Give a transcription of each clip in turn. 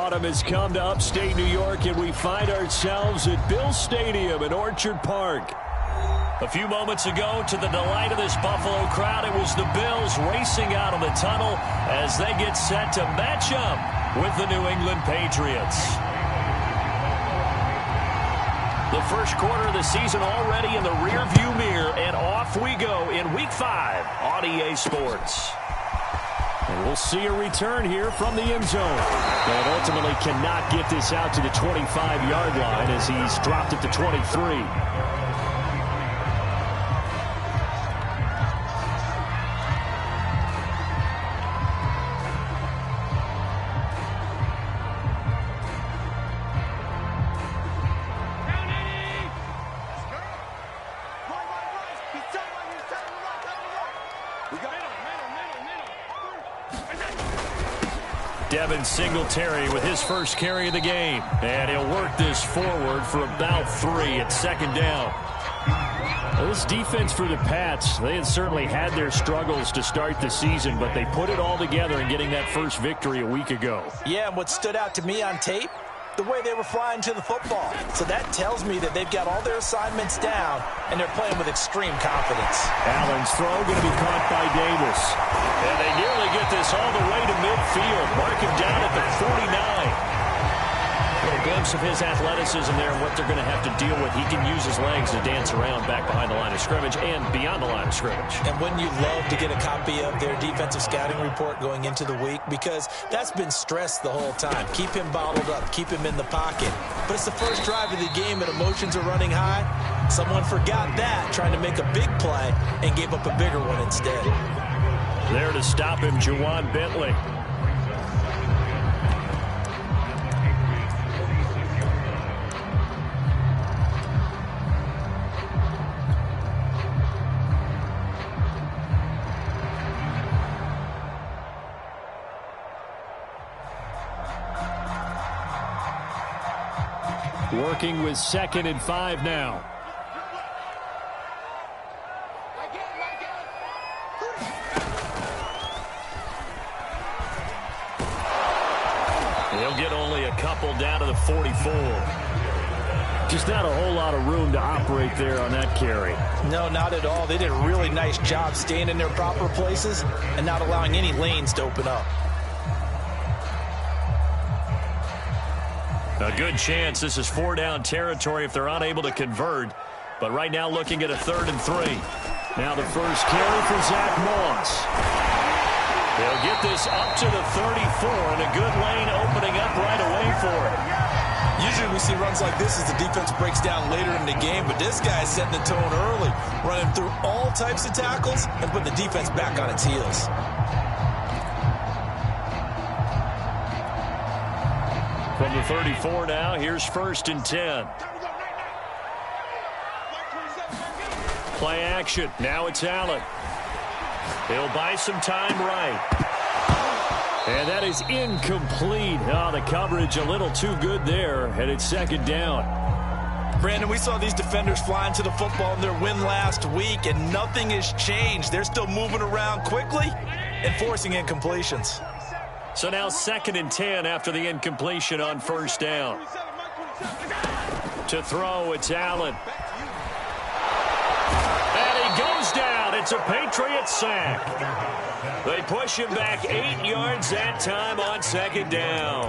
autumn has come to upstate New York, and we find ourselves at Bill Stadium in Orchard Park. A few moments ago, to the delight of this Buffalo crowd, it was the Bills racing out of the tunnel as they get set to match up with the New England Patriots. The first quarter of the season already in the rearview mirror, and off we go in Week 5 on EA Sports. And we'll see a return here from the end zone. But ultimately cannot get this out to the 25-yard line as he's dropped at the 23. Singletary with his first carry of the game. And he'll work this forward for about 3 at second down. This defense for the Pats, they had certainly had their struggles to start the season, but they put it all together in getting that first victory a week ago. Yeah, and what stood out to me on tape, the way they were flying to the football. So that tells me that they've got all their assignments down, and they're playing with extreme confidence. Allen's throw going to be caught by Davis. And they nearly get this all the way to midfield. Mark him down at the 49. A little glimpse of his athleticism there and what they're going to have to deal with. He can use his legs to dance around back behind the line of scrimmage and beyond the line of scrimmage. And wouldn't you love to get a copy of their defensive scouting report going into the week? Because that's been stressed the whole time. Keep him bottled up. Keep him in the pocket. But it's the first drive of the game and emotions are running high. Someone forgot that, trying to make a big play, and gave up a bigger one instead. There to stop him, Juwan Bentley. Working with 2nd and 5 now. He'll get only a couple down to the 44. Just not a whole lot of room to operate there on that carry. No, not at all. They did a really nice job staying in their proper places and not allowing any lanes to open up. A good chance this is 4-down territory if they're unable to convert. But right now looking at a 3rd and 3. Now the first carry for Zach Moss. They'll get this up to the 34, and a good lane opening up right away for it. Usually we see runs like this as the defense breaks down later in the game, but this guy's setting the tone early, running through all types of tackles and putting the defense back on its heels. From the 34 now, here's 1st and 10. Play action. Now it's Allen. He'll buy some time right. And that is incomplete. Oh, the coverage a little too good there, and it's 2nd down. Brandon, we saw these defenders flying to the football in their win last week, and nothing has changed. They're still moving around quickly and forcing incompletions. So now 2nd and 10 after the incompletion on 1st down. To throw, it's Allen. And he goes down. It's a Patriot sack. They push him back 8 yards that time on 2nd down.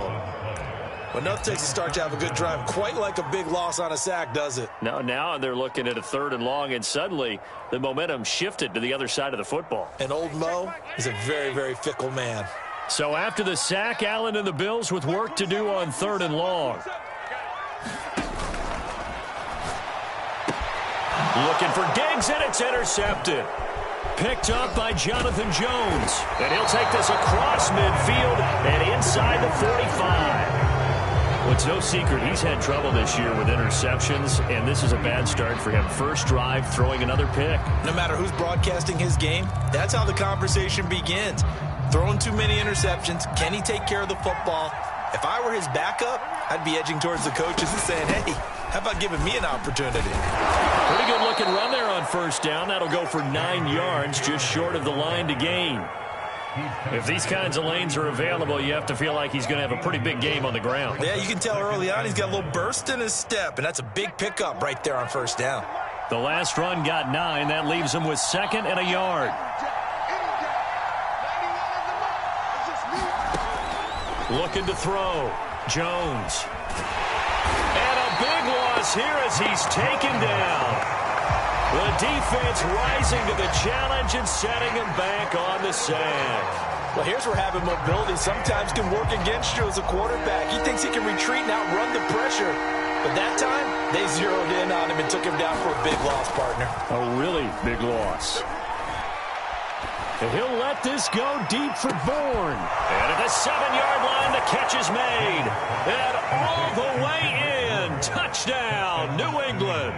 Well, nothing takes a start to have a good drive quite like a big loss on a sack, does it? No, now they're looking at a 3rd and long, and suddenly the momentum shifted to the other side of the football. And old Mo is a very, very fickle man. So after the sack, Allen and the Bills with work to do on 3rd and long. Looking for Diggs, and it's intercepted. Picked up by Jonathan Jones. And he'll take this across midfield and inside the 45. Well, it's no secret he's had trouble this year with interceptions, and this is a bad start for him. First drive, throwing another pick. No matter who's broadcasting his game, that's how the conversation begins. Throwing too many interceptions. Can he take care of the football? If I were his backup, I'd be edging towards the coaches and saying, hey, how about giving me an opportunity? Pretty good looking run there on 1st down. That'll go for 9 yards, just short of the line to gain. If these kinds of lanes are available, you have to feel like he's going to have a pretty big game on the ground. Yeah, you can tell early on he's got a little burst in his step, and that's a big pickup right there on first down. The last run got 9. That leaves him with 2nd and a yard. Looking to throw. Jones. And a big loss here as he's taken down. The defense rising to the challenge and setting him back on the sack. Well, here's where having mobility sometimes can work against you as a quarterback. He thinks he can retreat and outrun the pressure. But that time, they zeroed in on him and took him down for a big loss, partner. A really big loss. And he'll let this go deep for Bourne. And at the 7-yard line, the catch is made. And all the way in. Touchdown, New England.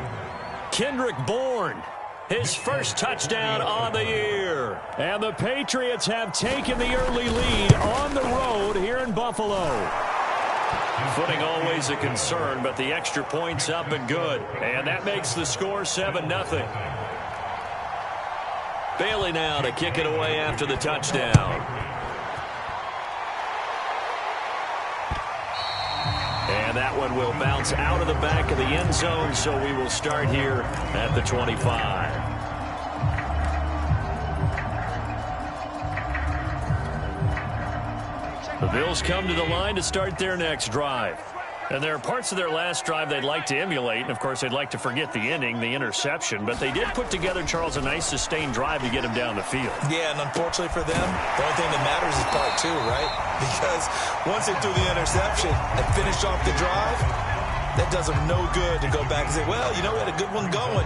Kendrick Bourne, his first touchdown on the year. And the Patriots have taken the early lead on the road here in Buffalo. Footing always a concern, but the extra point's up and good. And that makes the score 7-0. Bailey now to kick it away after the touchdown. And that one will bounce out of the back of the end zone, so we will start here at the 25. The Bills come to the line to start their next drive. And there are parts of their last drive they'd like to emulate, and of course they'd like to forget the ending, the interception, but they did put together, Charles, a nice sustained drive to get him down the field. Yeah, and unfortunately for them, the only thing that matters is part 2, right? Because once they threw the interception and finished off the drive, that does them no good to go back and say, well, you know, we had a good one going.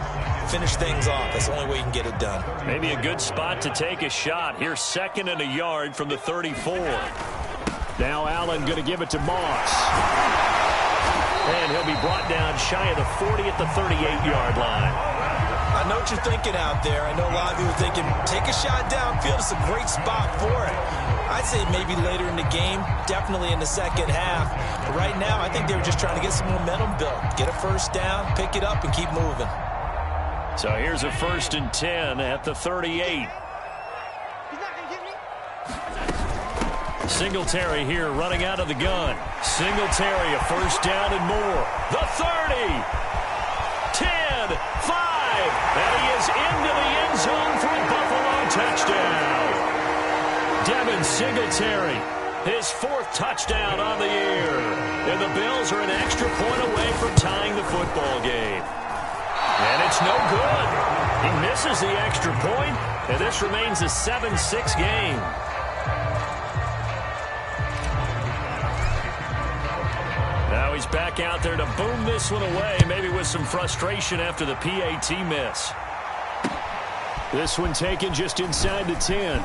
Finish things off. That's the only way you can get it done. Maybe a good spot to take a shot. Here's 2nd and a yard from the 34. Now Allen going to give it to Moss. And he'll be brought down shy of the 40 at the 38-yard line. I know what you're thinking out there. I know a lot of you are thinking, take a shot downfield. It's a great spot for it. I'd say maybe later in the game, definitely in the second half. But right now, I think they were just trying to get some momentum built. Get a first down, pick it up, and keep moving. So here's a 1st and 10 at the 38. Singletary here running out of the gun. Singletary, a first down and more. The 30, 10, 5, and he is into the end zone for a Buffalo touchdown. Devin Singletary, his 4th touchdown on the year. And the Bills are an extra point away from tying the football game. And it's no good. He misses the extra point, and this remains a 7-6 game. Now he's back out there to boom this one away, maybe with some frustration after the PAT miss. This one taken just inside the 10.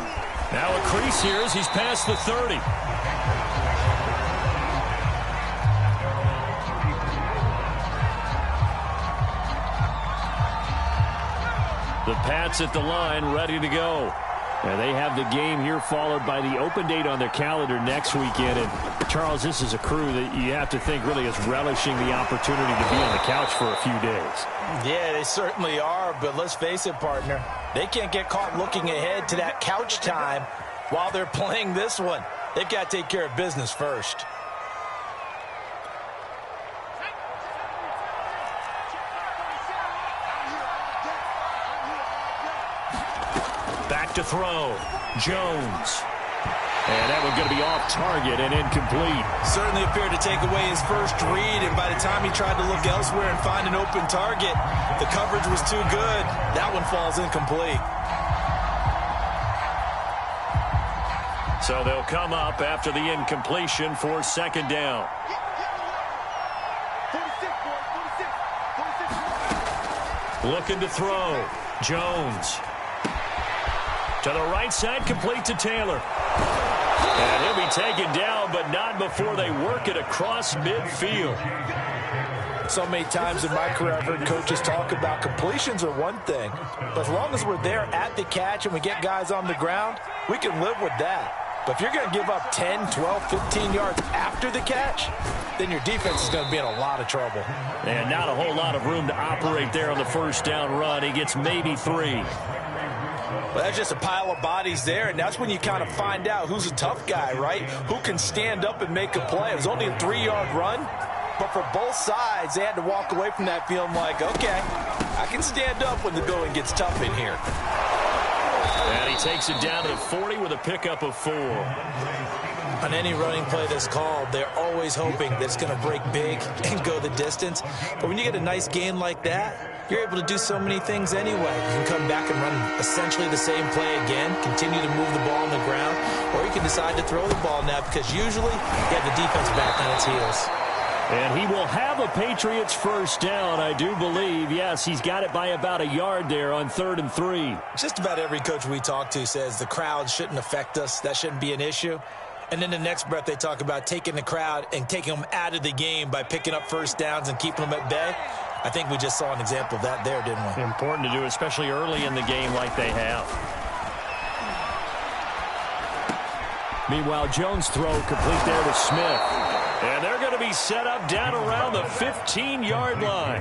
Now a crease here as he's past the 30. The Pats at the line, ready to go. And they have the game here followed by the open date on their calendar next weekend. And, Charles, this is a crew that you have to think really is relishing the opportunity to be on the couch for a few days. Yeah, they certainly are. But let's face it, partner, they can't get caught looking ahead to that couch time while they're playing this one. They've got to take care of business first. Back to throw. Jones. And that one going to be off target and incomplete. Certainly appeared to take away his first read, and by the time he tried to look elsewhere and find an open target, the coverage was too good. That one falls incomplete. So they'll come up after the incompletion for 2nd down. Looking to throw. Jones. To the right side, complete to Taylor. And he'll be taken down, but not before they work it across midfield. So many times in my career, I've heard coaches talk about completions are one thing, but as long as we're there at the catch and we get guys on the ground, we can live with that. But if you're going to give up 10, 12, 15 yards after the catch, then your defense is going to be in a lot of trouble. And not a whole lot of room to operate there on the first down run. He gets maybe 3. Well, that's just a pile of bodies there, and that's when you kind of find out who's a tough guy, right? Who can stand up and make a play. It was only a 3-yard run, but for both sides, they had to walk away from that feeling like, okay, I can stand up when the going gets tough in here. And he takes it down to the 40 with a pickup of 4. On any running play that's called, they're always hoping that it's going to break big and go the distance. But when you get a nice gain like that, you're able to do so many things anyway. You can come back and run essentially the same play again, continue to move the ball on the ground, or you can decide to throw the ball now because usually you have the defense back on its heels. And he will have a Patriots first down, I do believe. Yes, he's got it by about a yard there on 3rd and 3. Just about every coach we talk to says the crowd shouldn't affect us. That shouldn't be an issue. And then the next breath they talk about taking the crowd and taking them out of the game by picking up first downs and keeping them at bay. I think we just saw an example of that there, didn't we? Important to do, especially early in the game like they have. Meanwhile, Jones' throw complete there to Smith. And they're going to be set up down around the 15-yard line.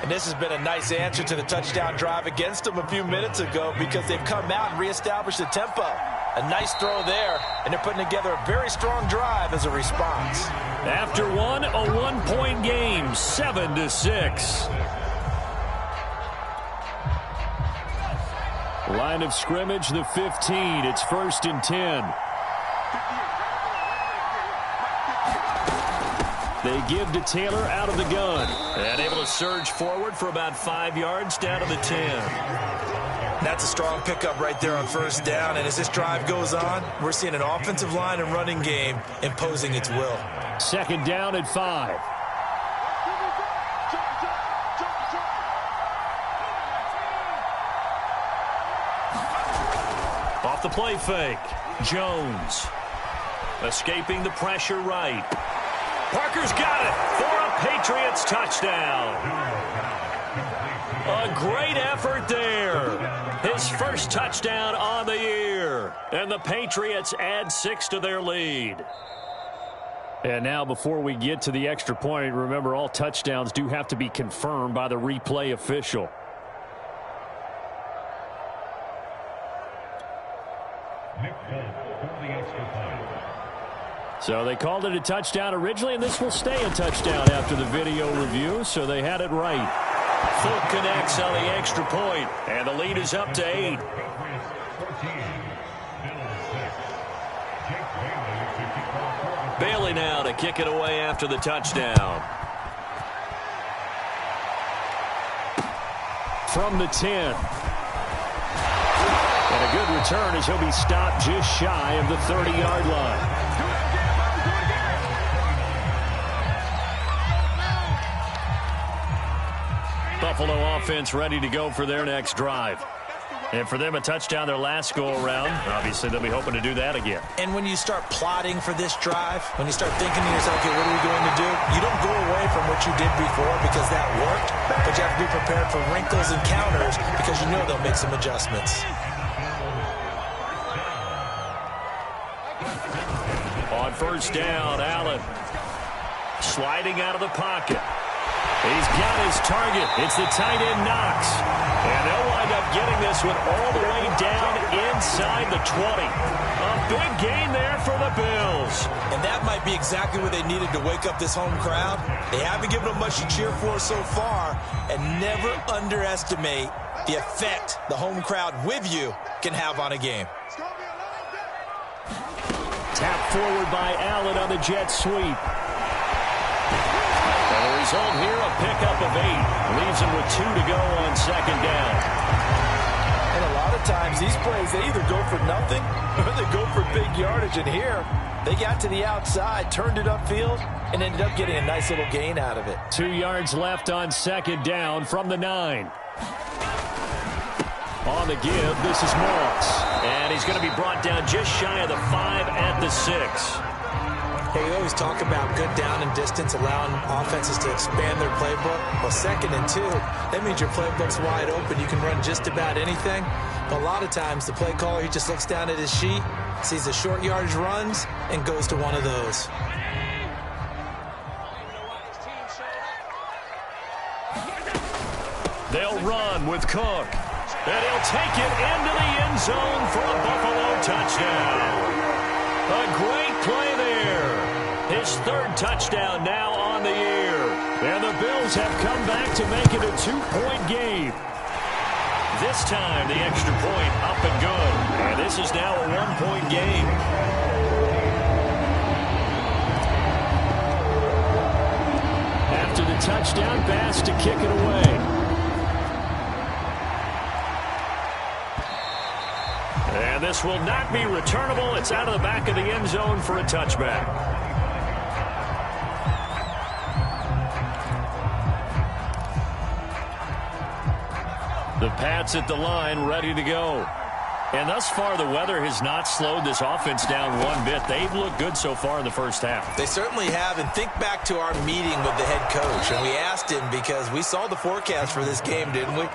And this has been a nice answer to the touchdown drive against them a few minutes ago because they've come out and reestablished the tempo. A nice throw there, and they're putting together a very strong drive as a response. After one, a 1-point game, 7-6. Line of scrimmage, the 15. It's 1st and 10. They give to Taylor out of the gun. And able to surge forward for about 5 yards down to the 10. That's a strong pickup right there on first down. And as this drive goes on, we're seeing an offensive line and running game imposing its will. 2nd down at 5. Off the play fake. Jones. Escaping the pressure right. Parker's got it for a Patriots touchdown. A great effort there. His first touchdown on the year. And the Patriots add 6 to their lead. And now before we get to the extra point, remember all touchdowns do have to be confirmed by the replay official. So they called it a touchdown originally, and this will stay a touchdown after the video review, so they had it right. Fulk connects on the extra point, and the lead is up to 8. Bailey now to kick it away after the touchdown. From the 10. And a good return as he'll be stopped just shy of the 30-yard line. Buffalo offense ready to go for their next drive. And for them, a touchdown their last go-around. Obviously, they'll be hoping to do that again. And when you start plotting for this drive, when you start thinking to yourself, okay, what are we going to do? You don't go away from what you did before because that worked, but you have to be prepared for wrinkles and counters because you know they'll make some adjustments. On first down, Allen sliding out of the pocket. He's got his target. It's the tight end Knox. And they'll wind up getting this one all the way down inside the 20. A big gain there for the Bills. And that might be exactly what they needed to wake up this home crowd. They haven't given them much to cheer for so far. And never underestimate the effect the home crowd with you can have on a game. Tapped forward by Allen on the jet sweep. The result here, a pickup of 8. Leaves him with 2 to go on second down. And a lot of times, these plays, they either go for nothing or they go for big yardage. And here, they got to the outside, turned it upfield, and ended up getting a nice little gain out of it. 2 yards left on second down from the 9. On the give, this is Moss. And he's going to be brought down just shy of the 5 at the 6. Hey, we always talk about good down and distance, allowing offenses to expand their playbook. Well, 2nd and 2, that means your playbook's wide open. You can run just about anything. But a lot of times, the play caller, he just looks down at his sheet, sees the short yardage runs, and goes to one of those. They'll run with Cook. And he'll take it into the end zone for a Buffalo touchdown. A great play there. His third touchdown now on the year. And the Bills have come back to make it a 2-point game. This time, the extra point up and good. And this is now a 1-point game. After the touchdown pass to kick it away. And this will not be returnable. It's out of the back of the end zone for a touchback. The Pats at the line, ready to go. And thus far, the weather has not slowed this offense down one bit. They've looked good so far in the first half. They certainly have. And think back to our meeting with the head coach. And we asked him, because we saw the forecast for this game, didn't we?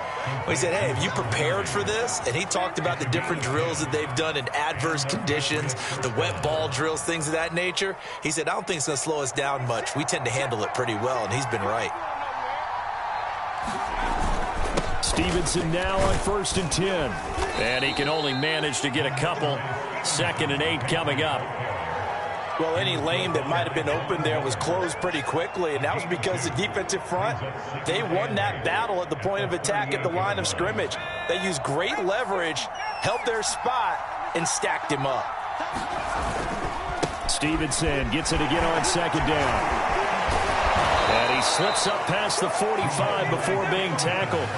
We said, hey, have you prepared for this? And he talked about the different drills that they've done in adverse conditions, the wet ball drills, things of that nature. He said, I don't think it's going to slow us down much. We tend to handle it pretty well, and he's been right. Stevenson now on 1st and 10. And he can only manage to get a couple. 2nd and 8 coming up. Well, any lane that might have been open there was closed pretty quickly, and that was because the defensive front, they won that battle at the point of attack at the line of scrimmage. They used great leverage, held their spot, and stacked him up. Stevenson gets it again on 2nd down. And he slips up past the 45 before being tackled.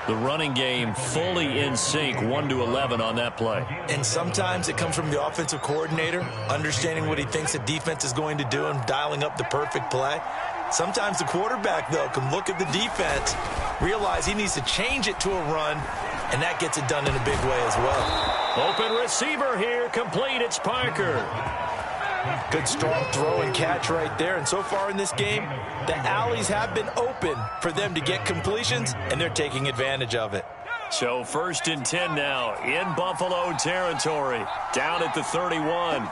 The running game fully in sync, 1-11 on that play. And sometimes it comes from the offensive coordinator, understanding what he thinks the defense is going to do and dialing up the perfect play. Sometimes the quarterback, though, can look at the defense, realize he needs to change it to a run, and that gets it done in a big way as well. Open receiver here, complete. It's Parker. Good strong throw and catch right there. And so far in this game, the alleys have been open for them to get completions, and they're taking advantage of it. So 1st and 10 now in Buffalo territory. Down at the 31.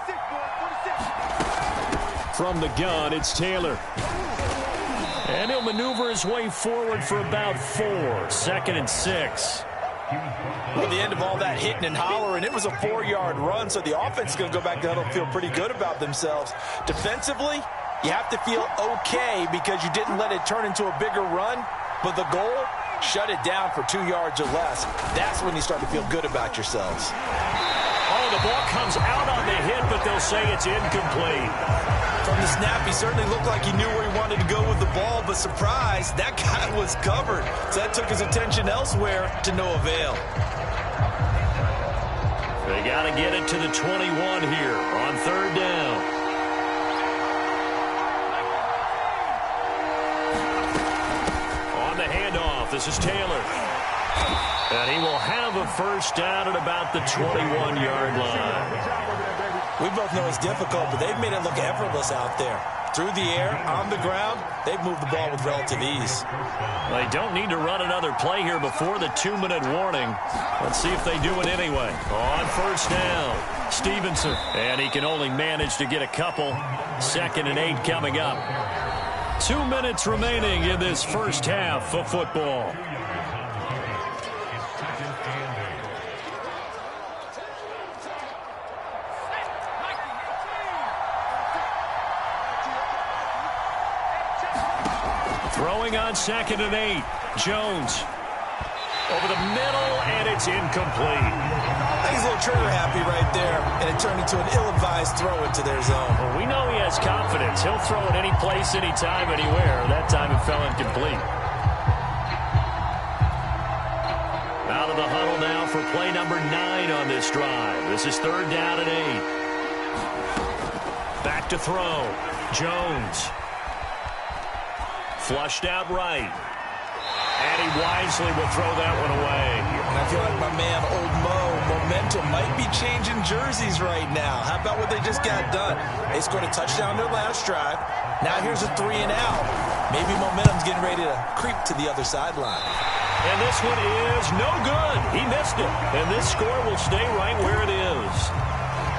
From the gun, it's Taylor. And he'll maneuver his way forward for about 4. 2nd and 6. Well, the end of all that hitting and hollering, it was a 4-yard run, so the offense is going to go back there and feel pretty good about themselves. Defensively, you have to feel okay because you didn't let it turn into a bigger run, but the goal, shut it down for 2 yards or less. That's when you start to feel good about yourselves. Oh, the ball comes out on the hit, but they'll say it's incomplete. From the snap, he certainly looked like he knew where he wanted to go with the ball, but surprise, that guy was covered. So that took his attention elsewhere to no avail. They got to get it to the 21 here on 3rd down. On the handoff, this is Taylor. And he will have a 1st down at about the 21-yard line. We both know it's difficult, but they've made it look effortless out there. Through the air, on the ground, they've moved the ball with relative ease. They don't need to run another play here before the 2-minute warning. Let's see if they do it anyway. On 1st down, Stevenson. And he can only manage to get a couple. 2nd and 8 coming up. 2 minutes remaining in this first half of football. Throwing on 2nd and 8. Jones. Over the middle, and it's incomplete. I think he's a little trigger happy right there, and it turned into an ill-advised throw into their zone. Well, we know he has confidence. He'll throw it any place, anytime, anywhere. That time it fell incomplete. Out of the huddle now for play number 9 on this drive. This is 3rd down and 8. Back to throw. Jones. Flushed out right. And he wisely will throw that one away. And I feel like my man, Old Mo, momentum might be changing jerseys right now. How about what they just got done? They scored a touchdown their last drive. Now here's a 3 and out. Maybe momentum's getting ready to creep to the other sideline. And this one is no good. He missed it. And this score will stay right where it is.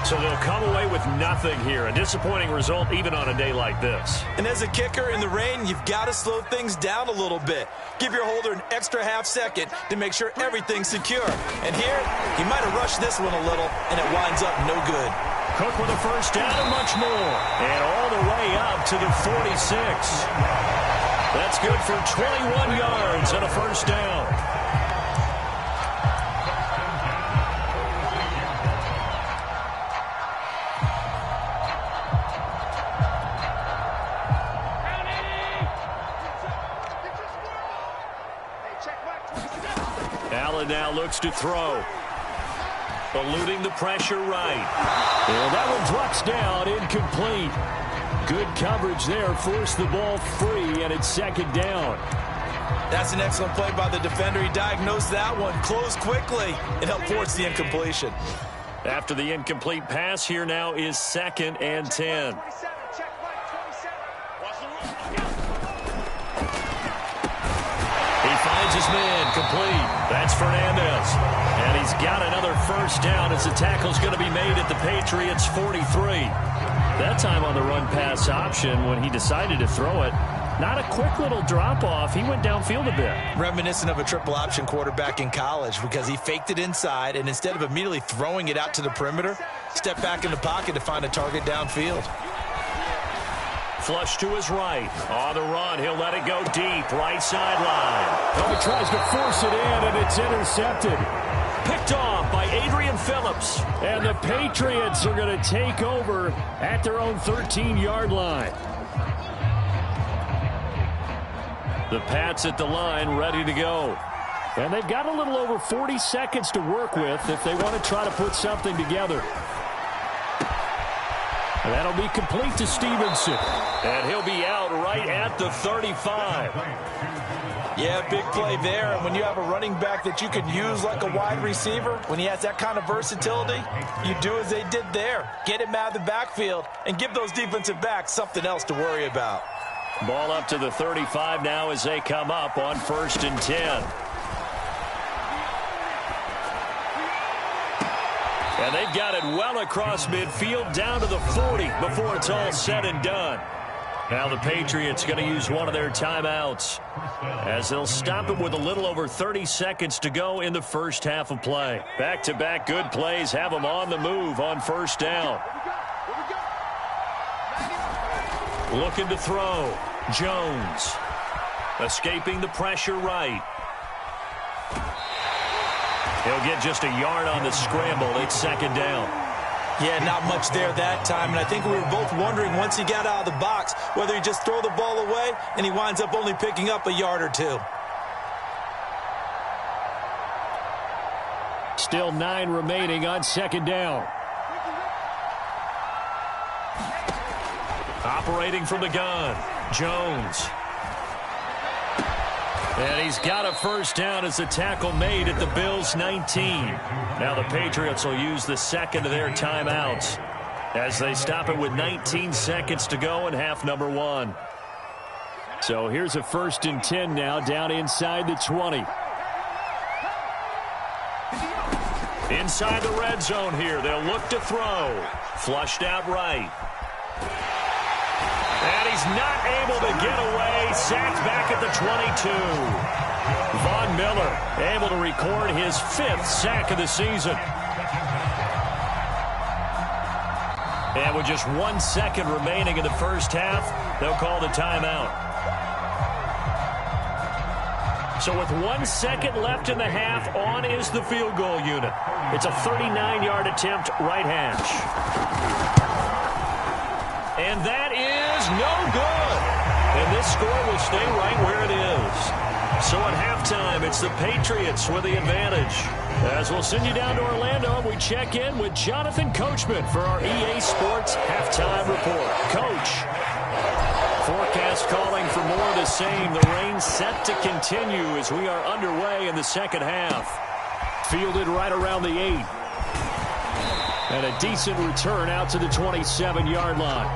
So they'll come away with nothing here. A disappointing result even on a day like this. And as a kicker in the rain, you've got to slow things down a little bit. Give your holder an extra half second to make sure everything's secure. And here, he might have rushed this one a little, and it winds up no good. Cook with a first down and much more. And all the way up to the 46. That's good for 21 yards and a first down. Allen now looks to throw. Eluding the pressure right. And that one drops down, incomplete. Good coverage there, forced the ball free, and it's second down. That's an excellent play by the defender. He diagnosed that one, closed quickly, and helped force the incompletion. After the incomplete pass, here now is 2nd and 10. He finds his man, complete. That's Fernandez. And he's got another first down as the tackle's going to be made at the Patriots' 43. That time on the run-pass option when he decided to throw it. Not a quick little drop-off. He went downfield a bit. Reminiscent of a triple-option quarterback in college because he faked it inside, and instead of immediately throwing it out to the perimeter, stepped back in the pocket to find a target downfield. Flush to his right. On the run, he'll let it go deep. Right sideline. Oh, he tries to force it in, and it's intercepted. Picked off by Adrian Phillips. And the Patriots are going to take over at their own 13-yard line. The Pats at the line, ready to go. And they've got a little over 40 seconds to work with if they want to try to put something together. And that'll be complete to Stevenson. And he'll be out right at the 35. Yeah, big play there. And when you have a running back that you can use like a wide receiver, when he has that kind of versatility, you do as they did there. Get him out of the backfield and give those defensive backs something else to worry about. Ball up to the 35 now as they come up on 1st and 10. And they've got it well across midfield down to the 40 before it's all said and done. Now the Patriots going to use one of their timeouts as they'll stop it with a little over 30 seconds to go in the first half of play. Back-to-back good plays have them on the move on first down. Looking to throw. Jones. Escaping the pressure right. He'll get just a yard on the scramble. It's 2nd down. Yeah, not much there that time. And I think we were both wondering once he got out of the box whether he just throw the ball away and he winds up only picking up a yard or two. Still 9 remaining on 2nd down. Operating from the gun. Jones. And he's got a first down as the tackle made at the Bills' 19. Now the Patriots will use the second of their timeouts as they stop it with 19 seconds to go in half number 1. So here's a 1st and 10 now down inside the 20. Inside the red zone here. They'll look to throw. Flushed out right. And he's not able to get away. Sacked back at the 22. Von Miller able to record his 5th sack of the season. And with just 1 second remaining in the first half, they'll call the timeout. So with 1 second left in the half, on is the field goal unit. It's a 39-yard attempt, right hash. And that is no good. And this score will stay right where it is. So at halftime, it's the Patriots with the advantage. As we'll send you down to Orlando, we check in with Jonathan Coachman for our EA Sports Halftime Report. Coach, forecast calling for more of the same. The rain set to continue as we are underway in the second half. Fielded right around the 8. And a decent return out to the 27-yard line.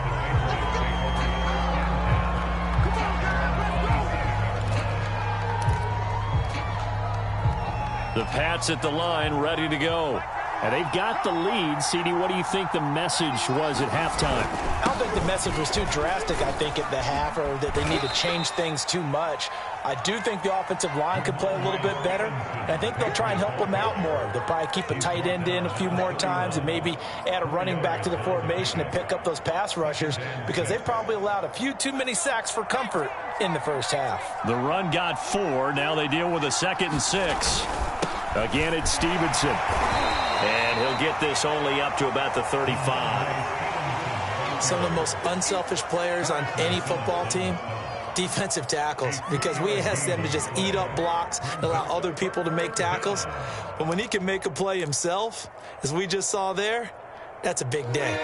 The Pats at the line, ready to go. And they've got the lead. CD, what do you think the message was at halftime? I don't think the message was too drastic, I think, at the half, or that they need to change things too much. I do think the offensive line could play a little bit better, and I think they'll try and help them out more. They'll probably keep a tight end in a few more times and maybe add a running back to the formation to pick up those pass rushers, because they've probably allowed a few too many sacks for comfort in the first half. The run got 4. Now they deal with a 2nd and 6. Again, it's Stevenson. And he'll get this only up to about the 35. Some of the most unselfish players on any football team, defensive tackles, because we ask them to just eat up blocks and allow other people to make tackles. But when he can make a play himself, as we just saw there, that's a big day.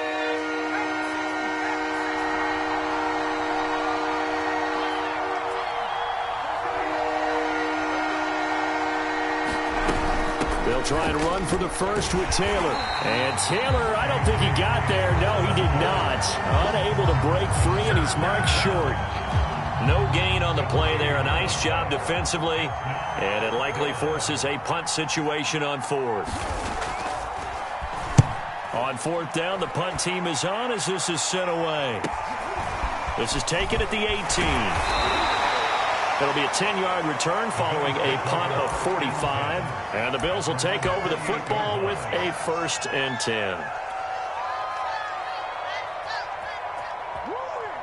They'll try and run for the first with Taylor. And Taylor, I don't think he got there. No, he did not. Unable to break free, and he's marked short. No gain on the play there. A nice job defensively. And it likely forces a punt situation on 4th. On 4th down, the punt team is on as this is sent away. This is taken at the 18. It'll be a 10-yard return following a punt of 45. And the Bills will take over the football with a 1st and 10.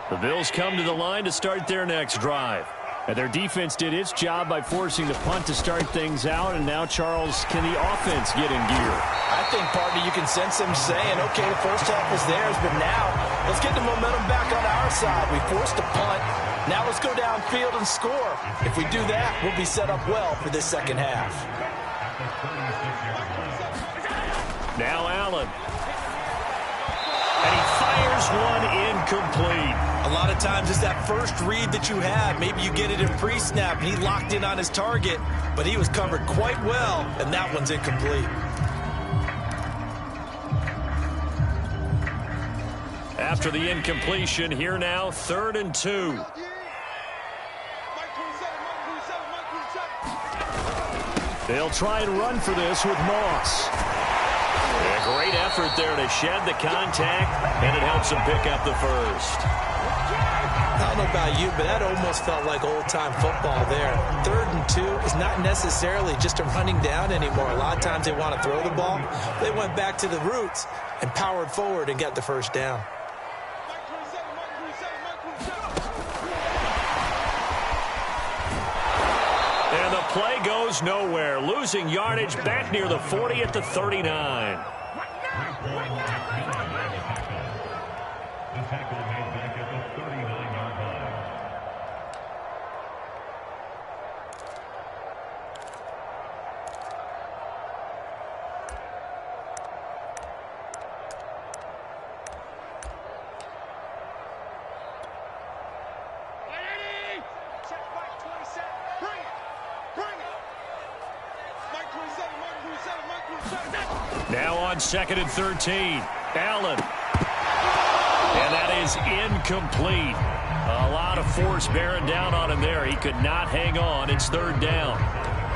The Bills come to the line to start their next drive. And their defense did its job by forcing the punt to start things out. And now, Charles, can the offense get in gear? I think, partner, you can sense them saying, okay, the first half was theirs, but now let's get the momentum back on our side. We forced a punt. Now let's go downfield and score. If we do that, we'll be set up well for this second half. Now Allen. And he fires one incomplete. A lot of times it's that first read that you have. Maybe you get it in pre-snap, and he locked in on his target, but he was covered quite well, and that one's incomplete. After the incompletion, here now, 3rd and 2. They'll try and run for this with Moss. A great effort there to shed the contact, and it helps him pick up the first. I don't know about you, but that almost felt like old-time football there. 3rd and 2 is not necessarily just a running down anymore. A lot of times they want to throw the ball. They went back to the roots and powered forward and got the first down. And the play goes nowhere. Losing yardage back near the 40 at the 39. Now on 2nd and 13. Allen. And that is incomplete. A lot of force bearing down on him there. He could not hang on. It's 3rd down.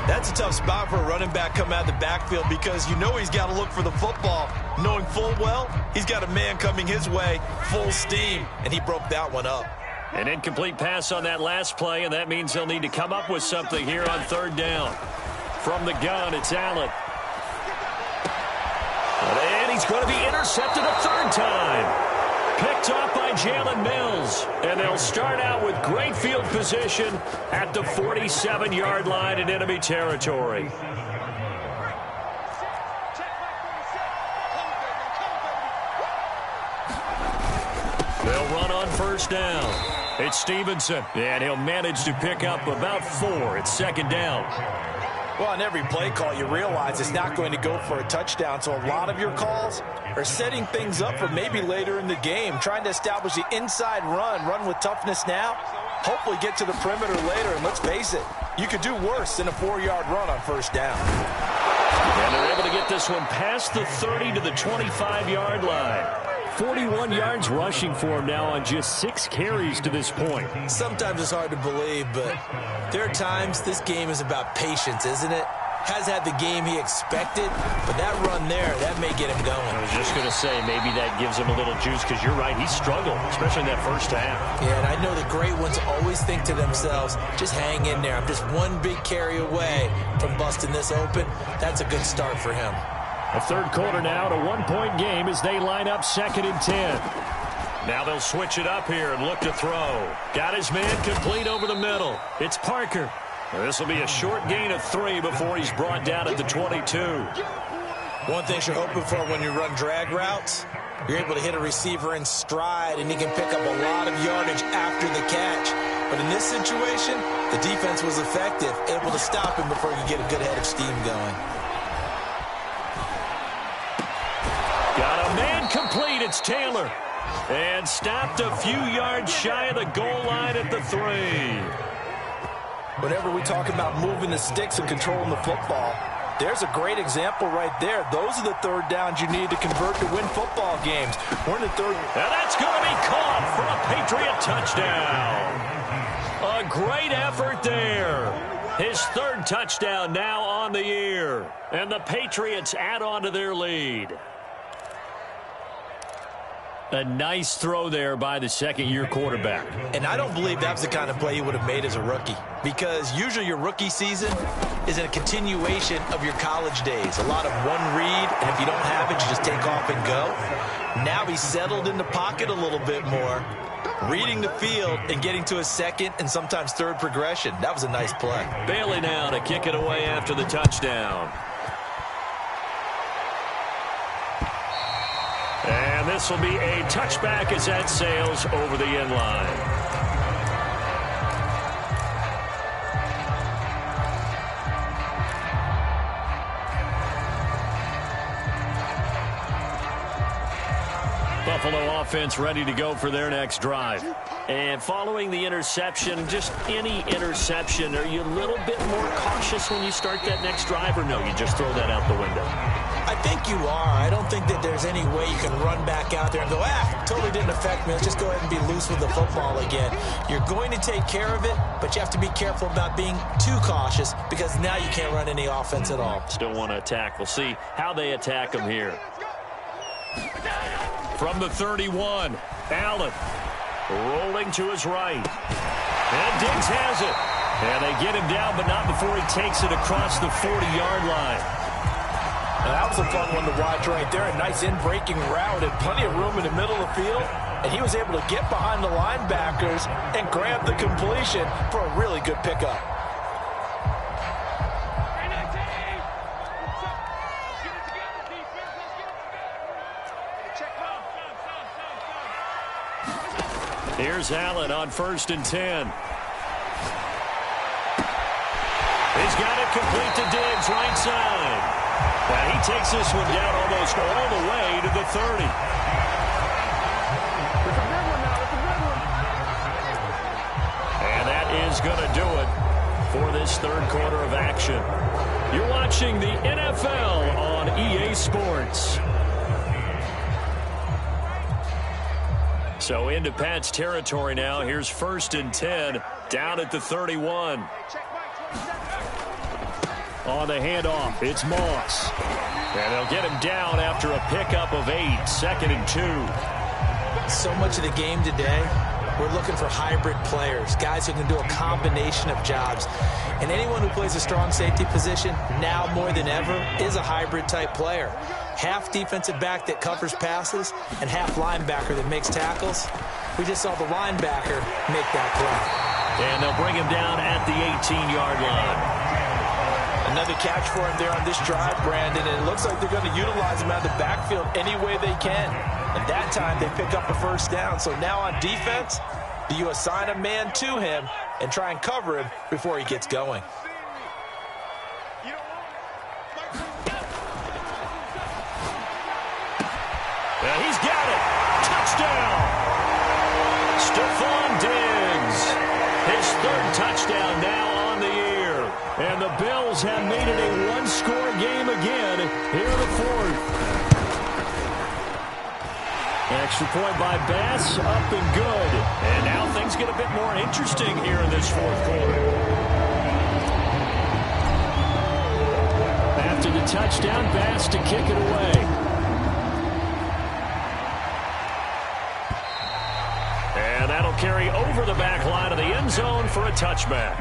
That's a tough spot for a running back coming out of the backfield, because you know he's got to look for the football, knowing full well he's got a man coming his way full steam, and he broke that one up. An incomplete pass on that last play, and that means they'll need to come up with something here on 3rd down. From the gun, it's Allen. And he's going to be intercepted a 3rd time. Picked off by Jalen Mills. And they'll start out with great field position at the 47-yard line in enemy territory. They'll run on 1st down. It's Stevenson, and he'll manage to pick up about 4. It's 2nd down. Well, on every play call, you realize it's not going to go for a touchdown. So a lot of your calls are setting things up for maybe later in the game, trying to establish the inside run with toughness now, hopefully get to the perimeter later. And let's face it, you could do worse than a 4-yard run on 1st down. And they're able to get this one past the 30 to the 25-yard line. 41 yards rushing for him now on just 6 carries to this point. Sometimes it's hard to believe, but there are times this game is about patience, isn't it? has had the game he expected, but that run there, that may get him going. I was just going to say, maybe that gives him a little juice, because you're right, he struggled, especially in that first half. Yeah, and I know the great ones always think to themselves, just hang in there. I'm just one big carry away from busting this open. That's a good start for him. A third quarter now, a one-point game as they line up 2nd and 10. Now they'll switch it up here and look to throw. Got his man complete over the middle. It's Parker. This will be a short gain of 3 before he's brought down at the 22. One thing you're hoping for when you run drag routes, you're able to hit a receiver in stride, and he can pick up a lot of yardage after the catch. But in this situation, the defense was effective, able to stop him before he could get a good head of steam going. Got a man complete. It's Taylor. And stopped a few yards shy of the goal line at the 3. Whenever we talk about moving the sticks and controlling the football, there's a great example right there. Those are the third downs you need to convert to win football games. We're in the third. And that's going to be caught for a Patriot touchdown. A great effort there. His 3rd touchdown now on the year. And the Patriots add on to their lead. A nice throw there by the second-year quarterback. And I don't believe that was the kind of play he would have made as a rookie, because usually your rookie season is a continuation of your college days. A lot of one read, and if you don't have it, you just take off and go. Now he's settled in the pocket a little bit more, reading the field and getting to a second and sometimes third progression. That was a nice play. Bailey now to kick it away after the touchdown. And this will be a touchback as that sails over the end line. Buffalo offense ready to go for their next drive. And following the interception, just any interception, are you a little bit more cautious when you start that next drive, or no, you just throw that out the window? I think you are. I don't think that there's any way you can run back out there and go, totally didn't affect me. Let's just go ahead and be loose with the football again. You're going to take care of it, but you have to be careful about being too cautious, because now you can't run any offense at all. Still want to attack. We'll see how they attack him here. From the 31, Allen rolling to his right. And Diggs has it. And they get him down, but not before he takes it across the 40-yard line. Now, that was a fun one to watch right there. A nice in-breaking route and plenty of room in the middle of the field. And he was able to get behind the linebackers and grab the completion for a really good pickup. Here's Allen on 1st and 10. He's got it complete to Diggs, right side. Now he takes this one down almost all the way to the 30. And that is going to do it for this third quarter of action. You're watching the NFL on EA Sports. So into Pat's territory now. Here's 1st and 10 down at the 31. On the handoff, it's Moss. And they'll get him down after a pickup of 8, 2nd and 2. So much of the game today, we're looking for hybrid players, guys who can do a combination of jobs. And anyone who plays a strong safety position, now more than ever, is a hybrid type player. Half defensive back that covers passes and half linebacker that makes tackles. We just saw the linebacker make that play. And they'll bring him down at the 18-yard line. Another catch for him there on this drive, Brandon, and it looks like they're going to utilize him out of the backfield any way they can. And that time they pick up a first down. So now on defense, do you assign a man to him and try and cover him before he gets going? Yeah, he's got it. Touchdown. Stephon Diggs. His 3rd touchdown now on the year. And the Bills have made it a one-score game again here in the 4th. Extra point by Bass, up and good. And now things get a bit more interesting here in this 4th quarter. touchdown pass to kick it away. And that'll carry over the back line of the end zone for a touchback.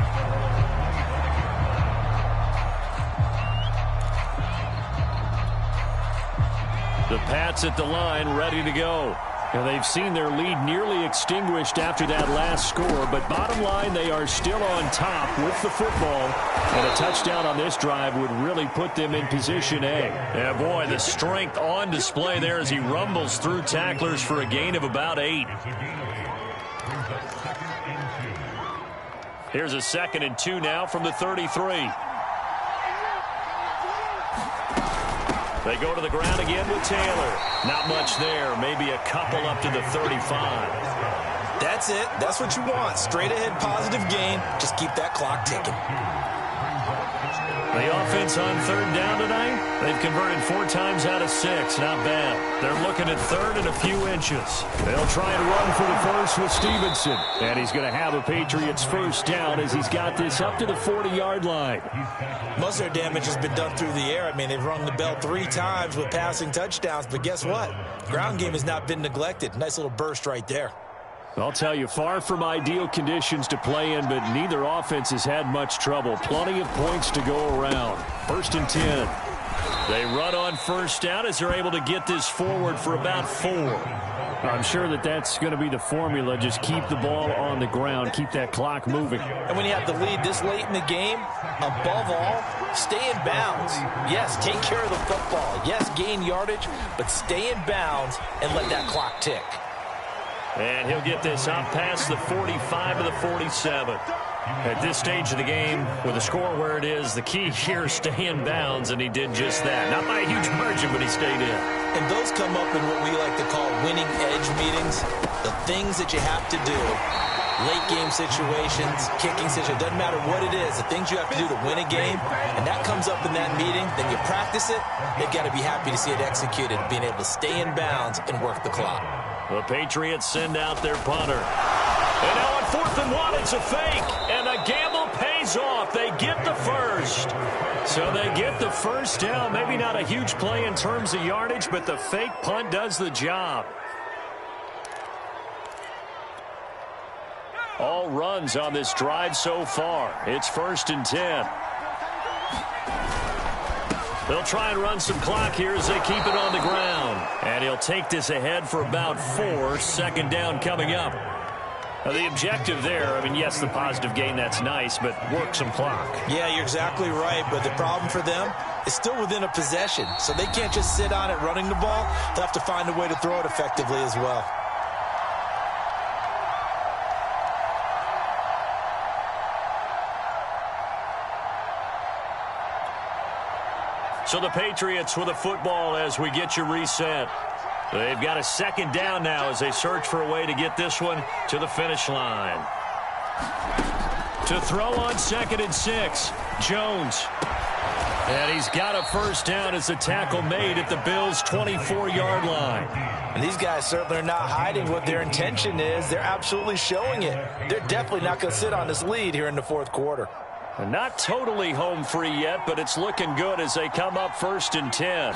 The Pats at the line ready to go. And they've seen their lead nearly extinguished after that last score, but bottom line, they are still on top with the football. And a touchdown on this drive would really put them in position A. Yeah, boy, the strength on display there as he rumbles through tacklers for a gain of about 8. Here's a 2nd and 2 now from the 33. They go to the ground again with Taylor. Not much there. Maybe a couple up to the 35. That's it. That's what you want. Straight ahead positive gain. Just keep that clock ticking. The offense on 3rd down tonight, they've converted 4 times out of 6. Not bad. They're looking at 3rd and a few inches. They'll try and run for the first with Stevenson. And he's going to have a Patriots first down as he's got this up to the 40-yard line. Most of their damage has been done through the air. I mean, they've rung the bell 3 times with passing touchdowns. But guess what? Ground game has not been neglected. Nice little burst right there. I'll tell you, far from ideal conditions to play in, but neither offense has had much trouble. Plenty of points to go around. 1st and 10. They run on 1st down as they're able to get this forward for about 4. I'm sure that that's going to be the formula. Just keep the ball on the ground. Keep that clock moving. And when you have the lead this late in the game, above all, stay in bounds. Yes, take care of the football. Yes, gain yardage, but stay in bounds and let that clock tick. And he'll get this up past the 45 to the 47. At this stage of the game, with the score where it is, the key here is stay in bounds, and he did just that. Not by a huge margin, but he stayed in. And those come up in what we like to call winning edge meetings. The things that you have to do, late game situations, kicking situations, doesn't matter what it is, the things you have to do to win a game, and that comes up in that meeting, then you practice it, they've got to be happy to see it executed, being able to stay in bounds and work the clock. The Patriots send out their punter. And now on 4th and 1, it's a fake. And the gamble pays off. They get the first. So they get the first down. Maybe not a huge play in terms of yardage, but the fake punt does the job. All runs on this drive so far. It's 1st and 10. They'll try and run some clock here as they keep it on the ground. And he'll take this ahead for about 4. 2nd down coming up. Now the objective there, I mean, yes, the positive gain, that's nice, but work some clock. Yeah, you're exactly right, but the problem for them is still within a possession. So they can't just sit on it running the ball. They'll have to find a way to throw it effectively as well. So the Patriots with a football as we get you reset. They've got a 2nd down now as they search for a way to get this one to the finish line. To throw on 2nd and 6, Jones. And he's got a first down as the tackle made at the Bills' 24-yard line. And these guys certainly are not hiding what their intention is. They're absolutely showing it. They're definitely not going to sit on this lead here in the 4th quarter. Not totally home free yet, but it's looking good as they come up 1st and 10.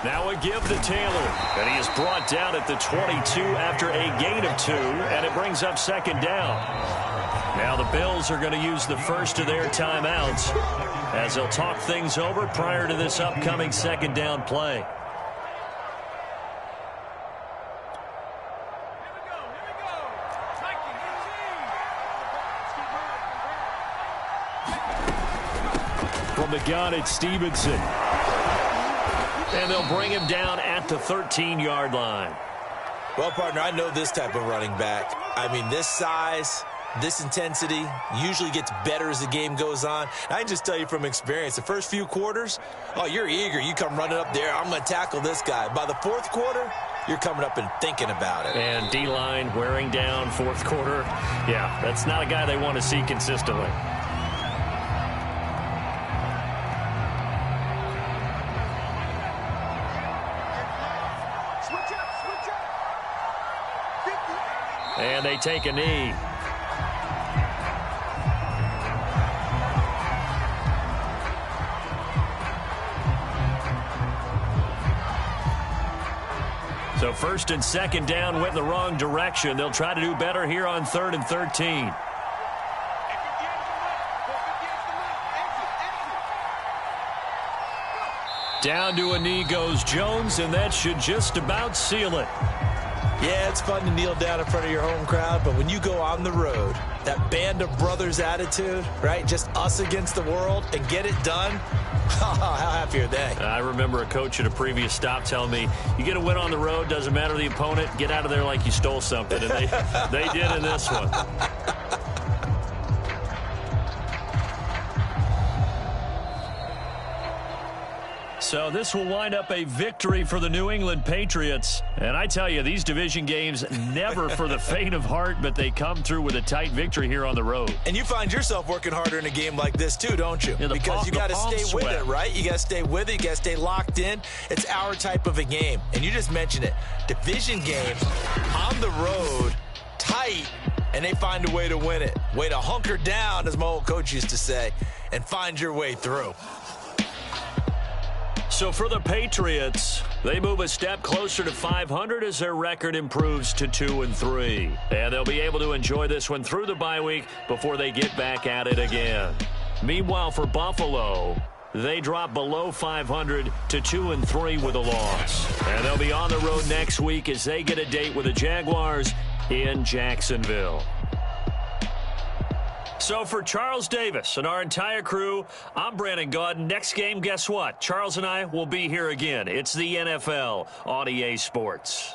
Now a give to Taylor, and he is brought down at the 22 after a gain of 2, and it brings up 2nd down. Now the Bills are going to use the first of their timeouts as they'll talk things over prior to this upcoming 2nd down play. From the gun, it's Stevenson. And they'll bring him down at the 13-yard line. Well, partner, I know this type of running back. I mean, this size, this intensity usually gets better as the game goes on. And I can just tell you from experience, the first few quarters, oh, you're eager. You come running up there, I'm going to tackle this guy. By the 4th quarter, you're coming up and thinking about it. And D-line wearing down 4th quarter. Yeah, that's not a guy they want to see consistently. And they take a knee. So first and second down went in the wrong direction. They'll try to do better here on 3rd and 13. Down to a knee goes Jones, and that should just about seal it. Yeah, it's fun to kneel down in front of your home crowd, but when you go on the road, that band of brothers attitude, right? Just us against the world and get it done. How happy are they? I remember a coach at a previous stop telling me, you get a win on the road, doesn't matter the opponent, get out of there like you stole something. And they did in this one. So this will wind up a victory for the New England Patriots. And I tell you, these division games, never for the faint of heart, but they come through with a tight victory here on the road. And you find yourself working harder in a game like this too, don't you? Yeah, because you got to stay with it, right? You got to stay with it. You got to stay locked in. It's our type of a game. And you just mentioned it. Division game on the road, tight, and they find a way to win it. Way to hunker down, as my old coach used to say, and find your way through. So for the Patriots, they move a step closer to 500 as their record improves to 2-3. And they'll be able to enjoy this one through the bye week before they get back at it again. Meanwhile, for Buffalo, they drop below 500 to 2-3 with a loss. And they'll be on the road next week as they get a date with the Jaguars in Jacksonville. So for Charles Davis and our entire crew, I'm Brandon Gaudin. Next game, guess what? Charles and I will be here again. It's the NFL on EA Sports.